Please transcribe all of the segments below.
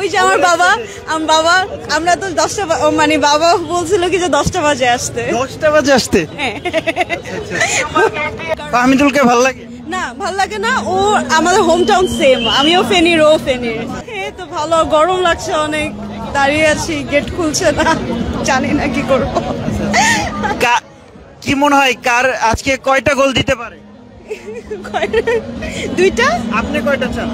ওই যে আমার বাবা আমরা তো 10টা মানে বাবা বলছিল কি যে 10টা বাজে আসতে। 10টা বাজে আসতে? ফাহমিদুলকে ভালো লাগে না? ভাল লাগে না, ও আমাদের হোম টাউন সেম, আমিও ফেনীর ও ফেনীর। হ্যাঁ তো ভালো, গরম লাগছে অনেক, দাঁড়িয়ে আছি, গেট খুলছে না, জানি না কি করবো। কি মনে হয় কার আজকে কয়টা গোল দিতে পারে? 2টা। আপনি কয়টা চান?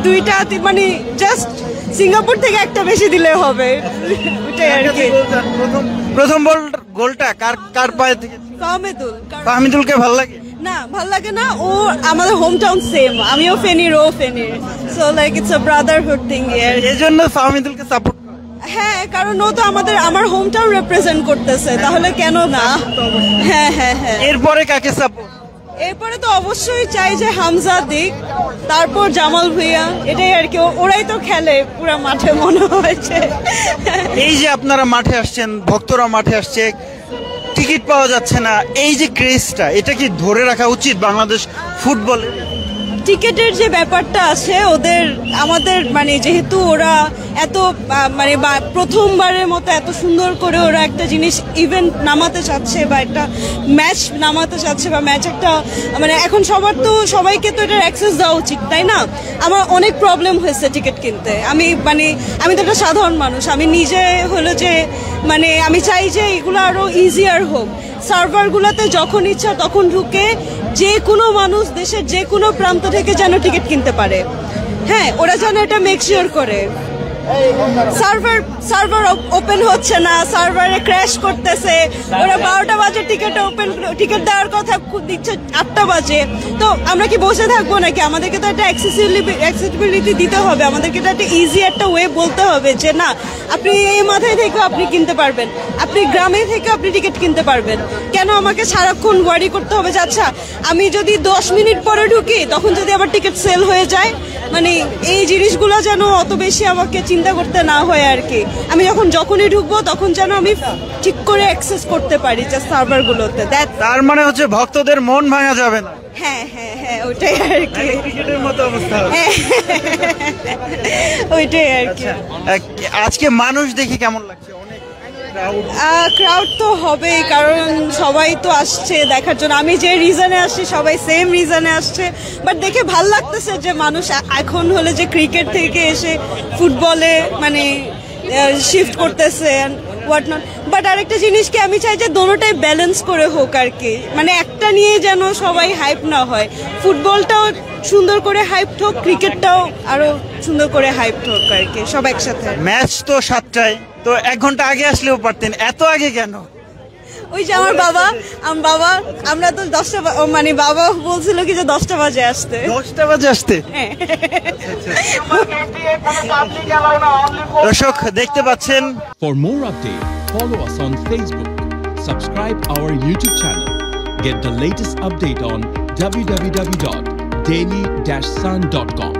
2টা, মানে জাস্ট সিঙ্গাপুর থেকে একটা বেশি দিলে হবে, ওটাই আর কি। প্রথম গোলটা কার পায়ে থেকে? ফাহমিদুলকে ভালো লাগে না? ভাল লাগে না, ও আমাদের হোম টাউন সেম, আমিও ফেনীর ও ফেনীর, so like it's a Brotherhood thing here. এজন্য ফাহমিদুলকে সাপোর্ট। হ্যাঁ, কারণ ও তো আমার হোম টাউন রিপ্রেজেন্ট করতেছে, তাহলে কেন না? হ্যাঁ হ্যাঁ হ্যাঁ। এরপরে কাকে সাপোর্ট? এরপরে তো অবশ্যই চাই যে হামজা দিক, তারপর জামাল ভুঁইয়া, এটাই আর কি। ওরাই তো খেলে পুরো মাঠে, মনে হয়েছে। এই যে আপনারা মাঠে আসছেন, ভক্তরা মাঠে আসছে, টিকিট পাওয়া যাচ্ছে না, এই যে ক্রেজটা, এটা কি ধরে রাখা উচিত বাংলাদেশ ফুটবলে? টিকেটের যে ব্যাপারটা আছে আমাদের মানে যেহেতু ওরা এত মানে প্রথমবারের মতো এত সুন্দর করে ওরা একটা জিনিস ইভেন্ট নামাতে চাচ্ছে বা একটা ম্যাচ নামাতে চাচ্ছে বা ম্যাচ একটা মানে এখন সবাইকে তো এটার অ্যাক্সেস দেওয়া উচিত, তাই না? আমার অনেক প্রবলেম হয়েছে টিকিট কিনতে। আমি তো একটা সাধারণ মানুষ, আমি নিজে হলো যে মানে আমি চাই যে এগুলো আরো ইজিয়ার হোক। সার্ভারগুলোতে যখন ইচ্ছা তখন ঢুকে যে কোনো মানুষ দেশের যে কোনো প্রান্ত থেকে যেন টিকিট কিনতে পারে। হ্যাঁ, ওরা যেন এটা মেক শিওর করে। সার্ভার ওপেন হচ্ছে না, সার্ভারে ক্র্যাশ করতেছে, ওরা 12টা বাজে টিকিট দেওয়ার কথা দিচ্ছে 8টা বাজে। তো আমরা কি বসে থাকবো নাকি? আমাদেরকে তো একটা অ্যাক্সেসিবিলিটি দিতে হবে, আমাদেরকে তো একটা ইজি একটা ওয়ে বলতে হবে যে না, আপনি এই মাথায় থেকে আপনি কিনতে পারবেন, আপনি গ্রামে থেকে আপনি টিকিট কিনতে পারবেন। কেন আমাকে সারাক্ষণ ওয়ারি করতে হবে যে আচ্ছা আমি যদি 10 মিনিট পরে ঢুকি তখন যদি আবার টিকিট সেল হয়ে যায়? মানে এই জিনিসগুলো যেন অত বেশি আমাকে চিন্তা করতে না হয় আর কি। আমি যখনই ঢুকবো তখন যেন আমি ঠিক করে অ্যাক্সেস করতে পারি যে সার্ভারগুলোতে। তার মানে হচ্ছে ভক্তদের মন ভাঙা যাবে না। হ্যাঁ হ্যাঁ হ্যাঁ, ওইটাই আর কি, ক্রিকেটের মতো অবস্থা। ওইটাই আর কি। আজকে মানুষ দেখে কেমন লাগছে? ক্রাউড তো হবেই, কারণ সবাই তো আসছে দেখার জন্য। আমি যে রিজনে আসছি সবাই সেম রিজনে আসছে, বাট দেখে ভাল লাগতেছে যে মানুষ এখন হলে যে ক্রিকেট থেকে এসে ফুটবলে মানে শিফট করতেছে হোয়াট নট। বাট আরেকটা জিনিস কি, আমি চাই যে দোনোটাই ব্যালেন্স করে হোক আর কি, মানে একটা নিয়ে যেন সবাই হাইপ না হয়। ফুটবলটাও সুন্দর করে হাইপ হোক, ক্রিকেটটাও আরো সুন্দর করে হাইপ হোক আর কি, সব একসাথে। ম্যাচ তো 7টায়, তো 1 ঘন্টা আগে আসলেও পারতেন, এত আগে কেন? ওই যে আমার বাবা আমরা তো 10টা মানে বাবা বলছিল কি যে 10টা বাজে আসতে। 10টা বাজে আসতে? দর্শক দেখতে পাচ্ছেন। For more updates, follow us on Facebook, subscribe our YouTube channel, get the latest update on www.daily-sun.com.